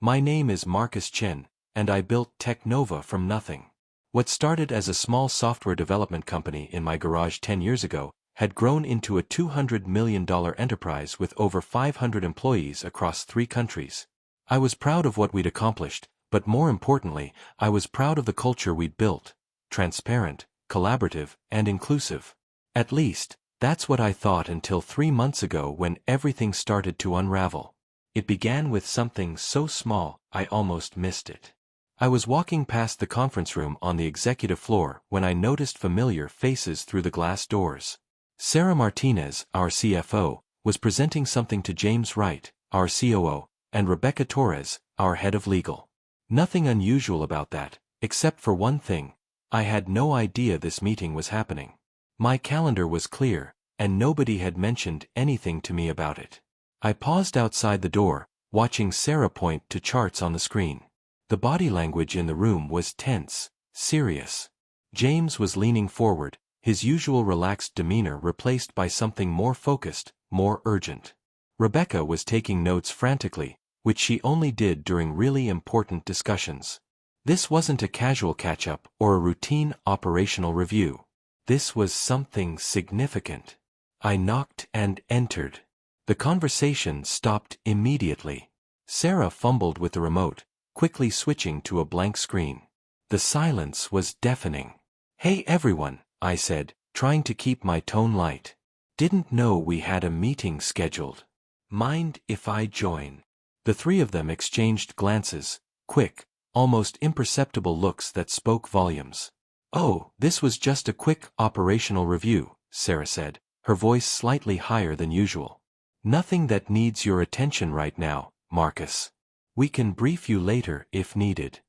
My name is Marcus Chen, and I built TechNova from nothing. What started as a small software development company in my garage 10 years ago had grown into a $200 million enterprise with over 500 employees across 3 countries. I was proud of what we'd accomplished, but more importantly, I was proud of the culture we'd built: transparent, collaborative, and inclusive. At least, that's what I thought until 3 months ago when everything started to unravel. It began with something so small, I almost missed it. I was walking past the conference room on the executive floor when I noticed familiar faces through the glass doors. Sarah Martinez, our CFO, was presenting something to James Wright, our COO, and Rebecca Torres, our head of legal. Nothing unusual about that, except for one thing: I had no idea this meeting was happening. My calendar was clear, and nobody had mentioned anything to me about it. I paused outside the door, watching Sarah point to charts on the screen. The body language in the room was tense, serious. James was leaning forward, his usual relaxed demeanor replaced by something more focused, more urgent. Rebecca was taking notes frantically, which she only did during really important discussions. This wasn't a casual catch-up or a routine operational review. This was something significant. I knocked and entered. The conversation stopped immediately. Sarah fumbled with the remote, quickly switching to a blank screen. The silence was deafening. "Hey everyone," I said, trying to keep my tone light. "Didn't know we had a meeting scheduled. Mind if I join?" The 3 of them exchanged glances, quick, almost imperceptible looks that spoke volumes. "Oh, this was just a quick operational review," Sarah said, her voice slightly higher than usual. "Nothing that needs your attention right now, Marcus. We can brief you later if needed."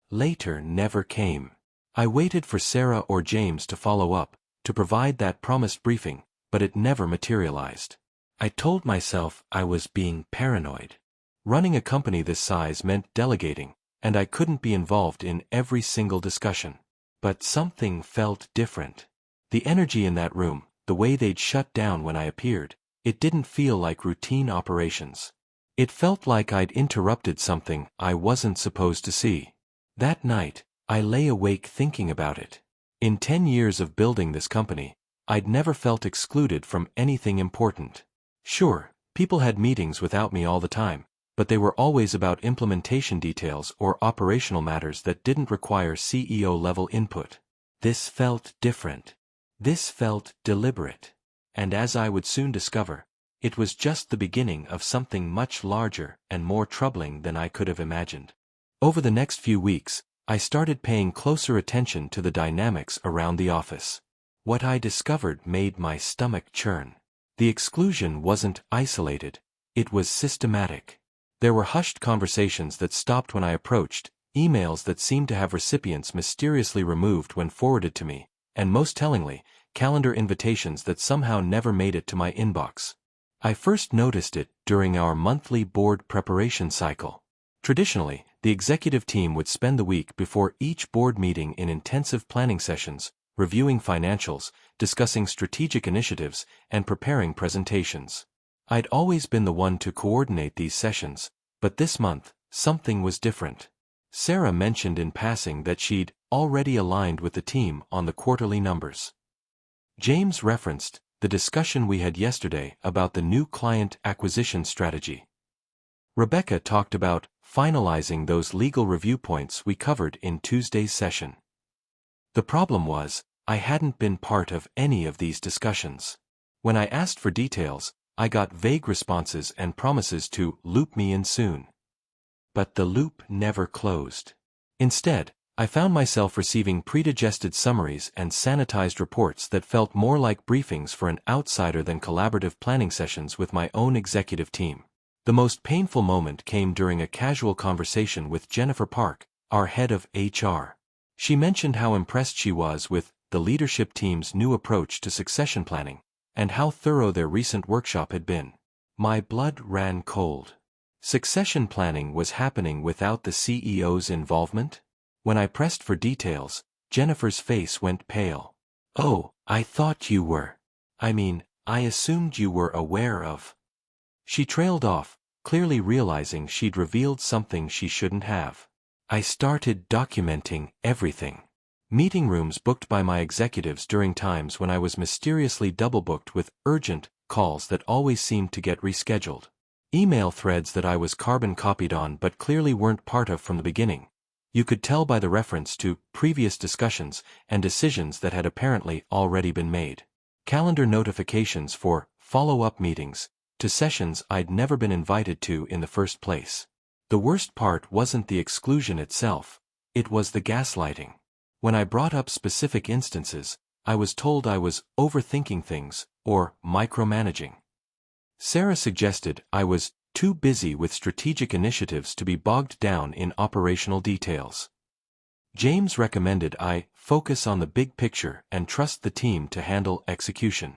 Later never came. I waited for Sarah or James to follow up, to provide that promised briefing, but it never materialized. I told myself I was being paranoid. Running a company this size meant delegating, and I couldn't be involved in every single discussion. But something felt different. The energy in that room, the way they'd shut down when I appeared, it didn't feel like routine operations. It felt like I'd interrupted something I wasn't supposed to see. That night, I lay awake thinking about it. In 10 years of building this company, I'd never felt excluded from anything important. Sure, people had meetings without me all the time, but they were always about implementation details or operational matters that didn't require CEO-level input. This felt different. This felt deliberate. And as I would soon discover, it was just the beginning of something much larger and more troubling than I could have imagined. Over the next few weeks, I started paying closer attention to the dynamics around the office. What I discovered made my stomach churn. The exclusion wasn't isolated, it was systematic. There were hushed conversations that stopped when I approached, emails that seemed to have recipients mysteriously removed when forwarded to me, and most tellingly, calendar invitations that somehow never made it to my inbox. I first noticed it during our monthly board preparation cycle. Traditionally, the executive team would spend the week before each board meeting in intensive planning sessions, reviewing financials, discussing strategic initiatives, and preparing presentations. I'd always been the one to coordinate these sessions, but this month, something was different. Sarah mentioned in passing that she'd already aligned with the team on the quarterly numbers. James referenced the discussion we had yesterday about the new client acquisition strategy. Rebecca talked about finalizing those legal review points we covered in Tuesday's session. The problem was, I hadn't been part of any of these discussions. When I asked for details, I got vague responses and promises to loop me in soon. But the loop never closed. Instead, I found myself receiving predigested summaries and sanitized reports that felt more like briefings for an outsider than collaborative planning sessions with my own executive team. The most painful moment came during a casual conversation with Jennifer Park, our head of HR. She mentioned how impressed she was with the leadership team's new approach to succession planning, and how thorough their recent workshop had been. My blood ran cold. Succession planning was happening without the CEO's involvement? When I pressed for details, Jennifer's face went pale. "Oh, I thought you were. I assumed you were aware of." She trailed off, clearly realizing she'd revealed something she shouldn't have. I started documenting everything. Meeting rooms booked by my executives during times when I was mysteriously double-booked with urgent calls that always seemed to get rescheduled. Email threads that I was carbon copied on but clearly weren't part of from the beginning. You could tell by the reference to previous discussions and decisions that had apparently already been made. Calendar notifications for follow-up meetings to sessions I'd never been invited to in the first place. The worst part wasn't the exclusion itself, it was the gaslighting. When I brought up specific instances, I was told I was overthinking things or micromanaging. Sarah suggested I was too busy with strategic initiatives to be bogged down in operational details. James recommended I focus on the big picture and trust the team to handle execution.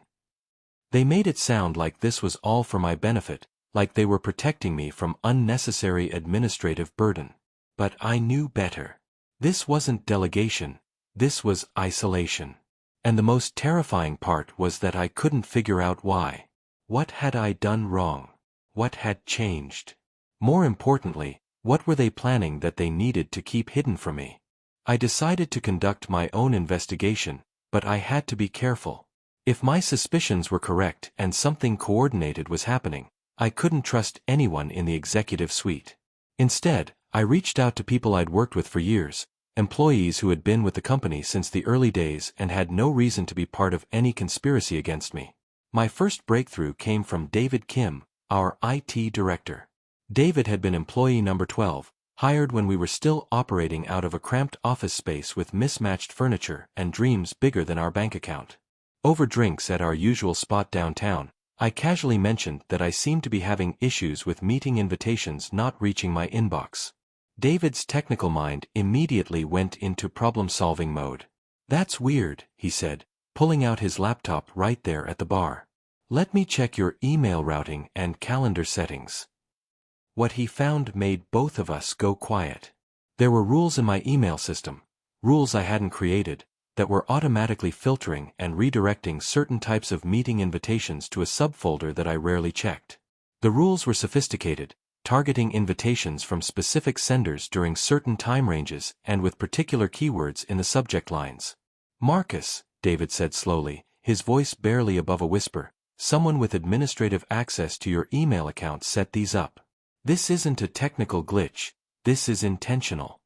They made it sound like this was all for my benefit, like they were protecting me from unnecessary administrative burden. But I knew better. This wasn't delegation, this was isolation. And the most terrifying part was that I couldn't figure out why. What had I done wrong? What had changed? More importantly, what were they planning that they needed to keep hidden from me? I decided to conduct my own investigation, but I had to be careful. If my suspicions were correct and something coordinated was happening, I couldn't trust anyone in the executive suite. Instead, I reached out to people I'd worked with for years, employees who had been with the company since the early days and had no reason to be part of any conspiracy against me. My first breakthrough came from David Kim, our IT director. David had been employee number 12, hired when we were still operating out of a cramped office space with mismatched furniture and dreams bigger than our bank account. Over drinks at our usual spot downtown, I casually mentioned that I seemed to be having issues with meeting invitations not reaching my inbox. David's technical mind immediately went into problem-solving mode. "That's weird," he said, pulling out his laptop right there at the bar. "Let me check your email routing and calendar settings." What he found made both of us go quiet. There were rules in my email system, rules I hadn't created, that were automatically filtering and redirecting certain types of meeting invitations to a subfolder that I rarely checked. The rules were sophisticated, targeting invitations from specific senders during certain time ranges and with particular keywords in the subject lines. "Marcus," David said slowly, his voice barely above a whisper, "someone with administrative access to your email account set these up. This isn't a technical glitch, this is intentional."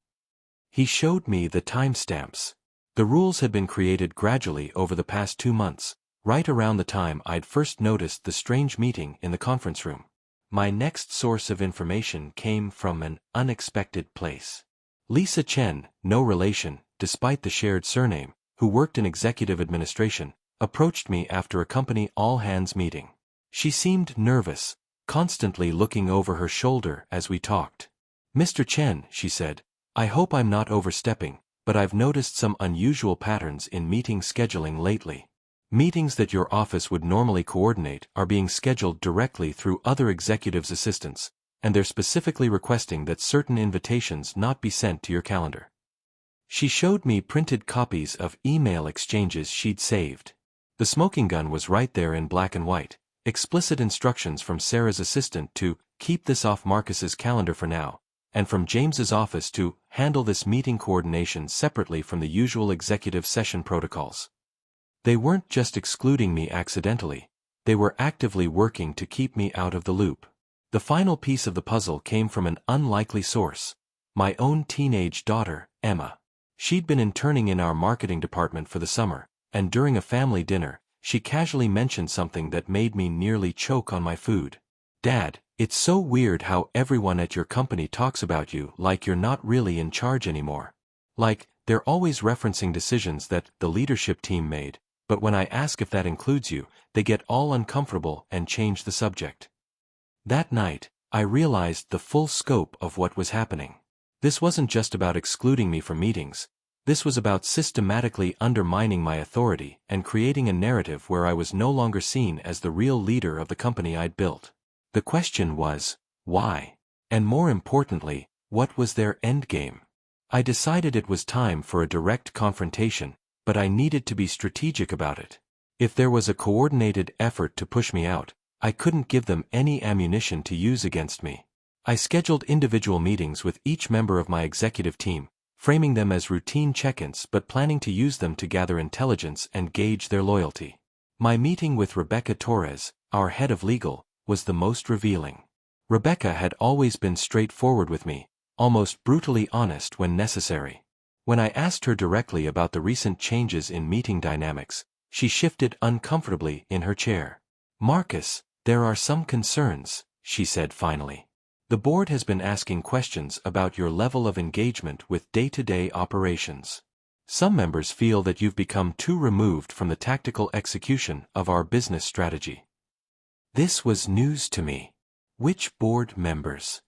He showed me the timestamps. The rules had been created gradually over the past 2 months, right around the time I'd first noticed the strange meeting in the conference room. My next source of information came from an unexpected place. Lisa Chen, no relation, despite the shared surname, who worked in executive administration, approached me after a company all-hands meeting. She seemed nervous, constantly looking over her shoulder as we talked. "Mr. Chen," she said, "I hope I'm not overstepping, but I've noticed some unusual patterns in meeting scheduling lately. Meetings that your office would normally coordinate are being scheduled directly through other executives' assistants, and they're specifically requesting that certain invitations not be sent to your calendar." She showed me printed copies of email exchanges she'd saved. The smoking gun was right there in black and white, explicit instructions from Sarah's assistant to keep this off Marcus's calendar for now, and from James's office to handle this meeting coordination separately from the usual executive session protocols. They weren't just excluding me accidentally, they were actively working to keep me out of the loop. The final piece of the puzzle came from an unlikely source, my own teenage daughter, Emma. She'd been interning in our marketing department for the summer, and during a family dinner, she casually mentioned something that made me nearly choke on my food. "Dad, it's so weird how everyone at your company talks about you like you're not really in charge anymore. Like, they're always referencing decisions that the leadership team made, but when I ask if that includes you, they get all uncomfortable and change the subject." That night, I realized the full scope of what was happening. This wasn't just about excluding me from meetings. This was about systematically undermining my authority and creating a narrative where I was no longer seen as the real leader of the company I'd built. The question was, why? And more importantly, what was their endgame? I decided it was time for a direct confrontation, but I needed to be strategic about it. If there was a coordinated effort to push me out, I couldn't give them any ammunition to use against me. I scheduled individual meetings with each member of my executive team, framing them as routine check-ins but planning to use them to gather intelligence and gauge their loyalty. My meeting with Rebecca Torres, our head of legal, was the most revealing. Rebecca had always been straightforward with me, almost brutally honest when necessary. When I asked her directly about the recent changes in meeting dynamics, she shifted uncomfortably in her chair. "Marcus, there are some concerns," she said finally. "The board has been asking questions about your level of engagement with day-to-day operations. Some members feel that you've become too removed from the tactical execution of our business strategy." This was news to me. "Which board members?"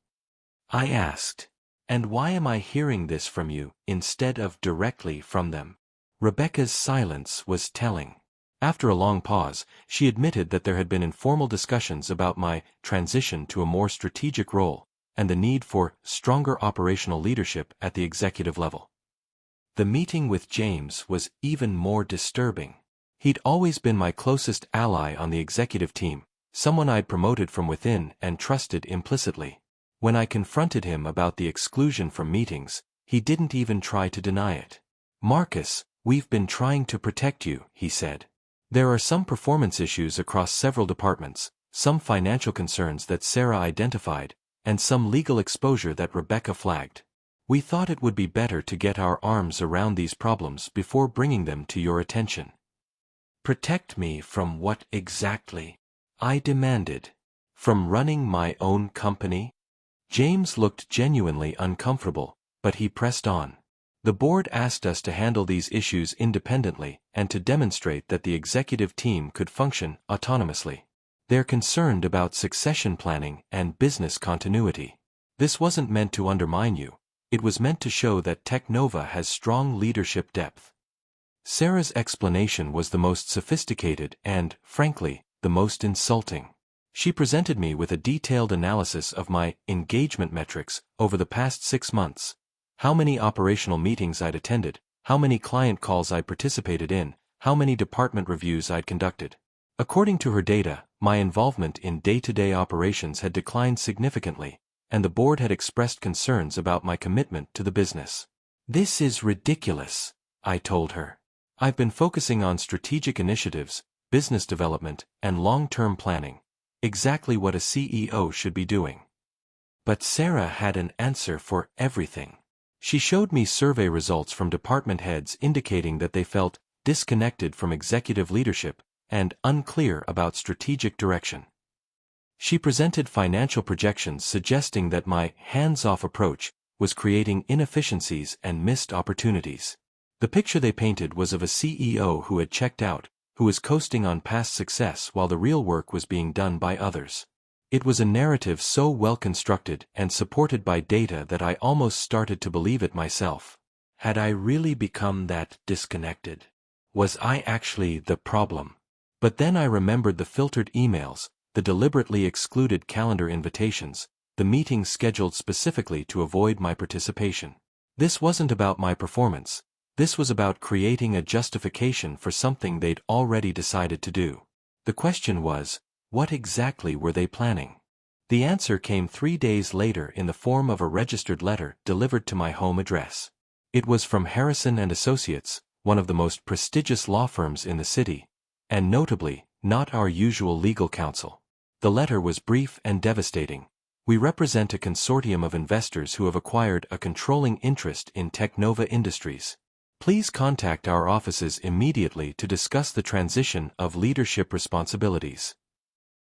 I asked. "And why am I hearing this from you instead of directly from them?" Rebecca's silence was telling. After a long pause, she admitted that there had been informal discussions about my transition to a more strategic role and the need for stronger operational leadership at the executive level. The meeting with James was even more disturbing. He'd always been my closest ally on the executive team, someone I'd promoted from within and trusted implicitly. When I confronted him about the exclusion from meetings, he didn't even try to deny it. "Marcus, we've been trying to protect you," he said. "There are some performance issues across several departments, some financial concerns that Sarah identified, and some legal exposure that Rebecca flagged. We thought it would be better to get our arms around these problems before bringing them to your attention." "Protect me from what exactly?" I demanded. "From running my own company?" James looked genuinely uncomfortable, but he pressed on. "The board asked us to handle these issues independently and to demonstrate that the executive team could function autonomously. They're concerned about succession planning and business continuity. This wasn't meant to undermine you. It was meant to show that TechNova has strong leadership depth." Sarah's explanation was the most sophisticated and, frankly, the most insulting. She presented me with a detailed analysis of my engagement metrics over the past 6 months. How many operational meetings I'd attended, how many client calls I'd participated in, how many department reviews I'd conducted. According to her data, my involvement in day-to-day operations had declined significantly, and the board had expressed concerns about my commitment to the business. "This is ridiculous," I told her. "I've been focusing on strategic initiatives, business development, and long-term planning. Exactly what a CEO should be doing." But Sarah had an answer for everything. She showed me survey results from department heads indicating that they felt disconnected from executive leadership and unclear about strategic direction. She presented financial projections suggesting that my hands-off approach was creating inefficiencies and missed opportunities. The picture they painted was of a CEO who had checked out, who was coasting on past success while the real work was being done by others. It was a narrative so well constructed and supported by data that I almost started to believe it myself. Had I really become that disconnected? Was I actually the problem? But then I remembered the filtered emails, the deliberately excluded calendar invitations, the meetings scheduled specifically to avoid my participation. This wasn't about my performance. This was about creating a justification for something they'd already decided to do. The question was, what exactly were they planning? The answer came 3 days later in the form of a registered letter delivered to my home address. It was from Harrison & Associates, one of the most prestigious law firms in the city, and notably, not our usual legal counsel. The letter was brief and devastating. "We represent a consortium of investors who have acquired a controlling interest in TechNova Industries. Please contact our offices immediately to discuss the transition of leadership responsibilities."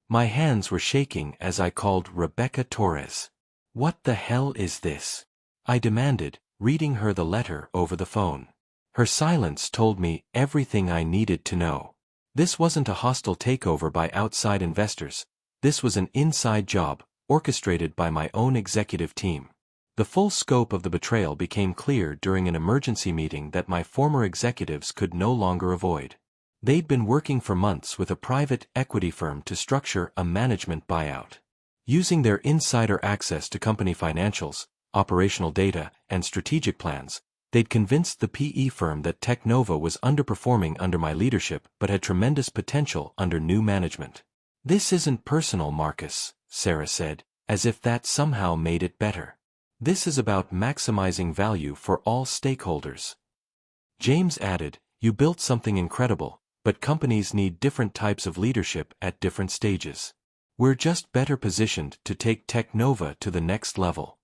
My hands were shaking as I called Rebecca Torres. "What the hell is this?" I demanded, reading her the letter over the phone. Her silence told me everything I needed to know. This wasn't a hostile takeover by outside investors. This was an inside job, orchestrated by my own executive team. The full scope of the betrayal became clear during an emergency meeting that my former executives could no longer avoid. They'd been working for months with a private equity firm to structure a management buyout. Using their insider access to company financials, operational data, and strategic plans, they'd convinced the PE firm that TechNova was underperforming under my leadership but had tremendous potential under new management. "This isn't personal, Marcus," Sarah said, as if that somehow made it better. "This is about maximizing value for all stakeholders." James added, "You built something incredible, but companies need different types of leadership at different stages. We're just better positioned to take TechNova to the next level."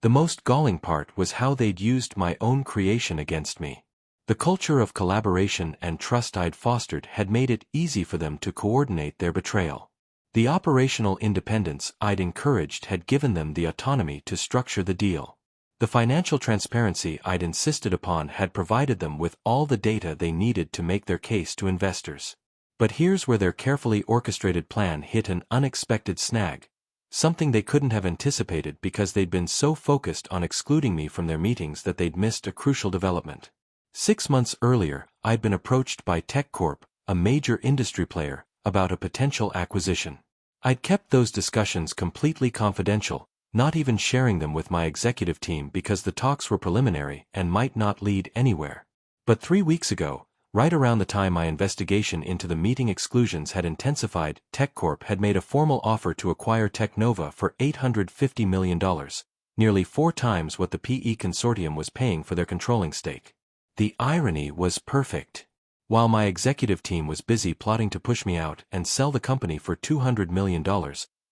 The most galling part was how they'd used my own creation against me. The culture of collaboration and trust I'd fostered had made it easy for them to coordinate their betrayal. The operational independence I'd encouraged had given them the autonomy to structure the deal. The financial transparency I'd insisted upon had provided them with all the data they needed to make their case to investors. But here's where their carefully orchestrated plan hit an unexpected snag. Something they couldn't have anticipated because they'd been so focused on excluding me from their meetings that they'd missed a crucial development. 6 months earlier, I'd been approached by TechCorp, a major industry player, about a potential acquisition. I'd kept those discussions completely confidential, not even sharing them with my executive team because the talks were preliminary and might not lead anywhere. But 3 weeks ago, right around the time my investigation into the meeting exclusions had intensified, TechCorp had made a formal offer to acquire TechNova for $850 million, nearly 4 times what the PE consortium was paying for their controlling stake. The irony was perfect. While my executive team was busy plotting to push me out and sell the company for $200 million,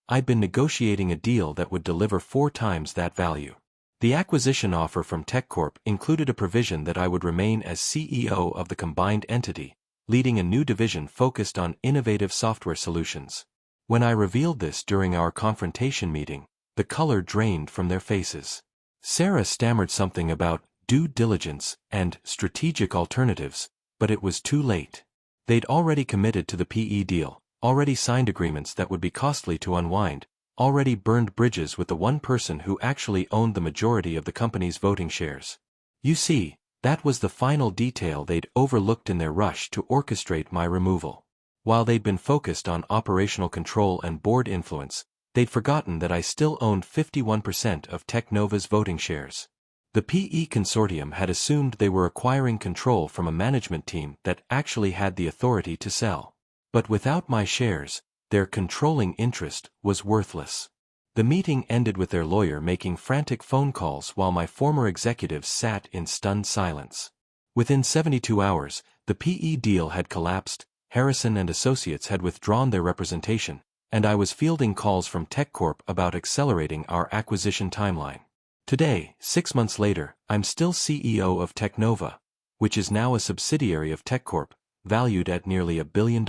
I'd been negotiating a deal that would deliver 4 times that value. The acquisition offer from TechCorp included a provision that I would remain as CEO of the combined entity, leading a new division focused on innovative software solutions. When I revealed this during our confrontation meeting, the color drained from their faces. Sarah stammered something about due diligence and strategic alternatives, but it was too late. They'd already committed to the PE deal, already signed agreements that would be costly to unwind, already burned bridges with the one person who actually owned the majority of the company's voting shares. You see, that was the final detail they'd overlooked in their rush to orchestrate my removal. While they'd been focused on operational control and board influence, they'd forgotten that I still owned 51% of TechNova's voting shares. The PE consortium had assumed they were acquiring control from a management team that actually had the authority to sell. But without my shares, their controlling interest was worthless. The meeting ended with their lawyer making frantic phone calls while my former executives sat in stunned silence. Within 72 hours, the PE deal had collapsed, Harrison and Associates had withdrawn their representation, and I was fielding calls from TechCorp about accelerating our acquisition timeline. Today, 6 months later, I'm still CEO of TechNova, which is now a subsidiary of TechCorp, valued at nearly $1 billion.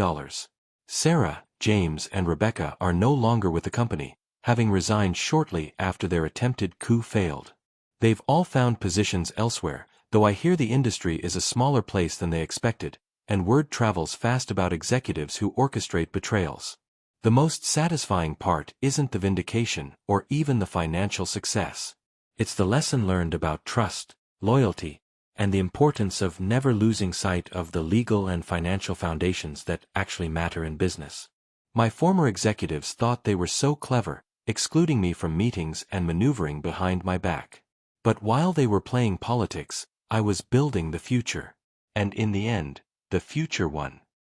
Sarah, James, and Rebecca are no longer with the company, having resigned shortly after their attempted coup failed. They've all found positions elsewhere, though I hear the industry is a smaller place than they expected, and word travels fast about executives who orchestrate betrayals. The most satisfying part isn't the vindication or even the financial success. It's the lesson learned about trust, loyalty, and the importance of never losing sight of the legal and financial foundations that actually matter in business. My former executives thought they were so clever, excluding me from meetings and maneuvering behind my back. But while they were playing politics, I was building the future. And in the end, the future won.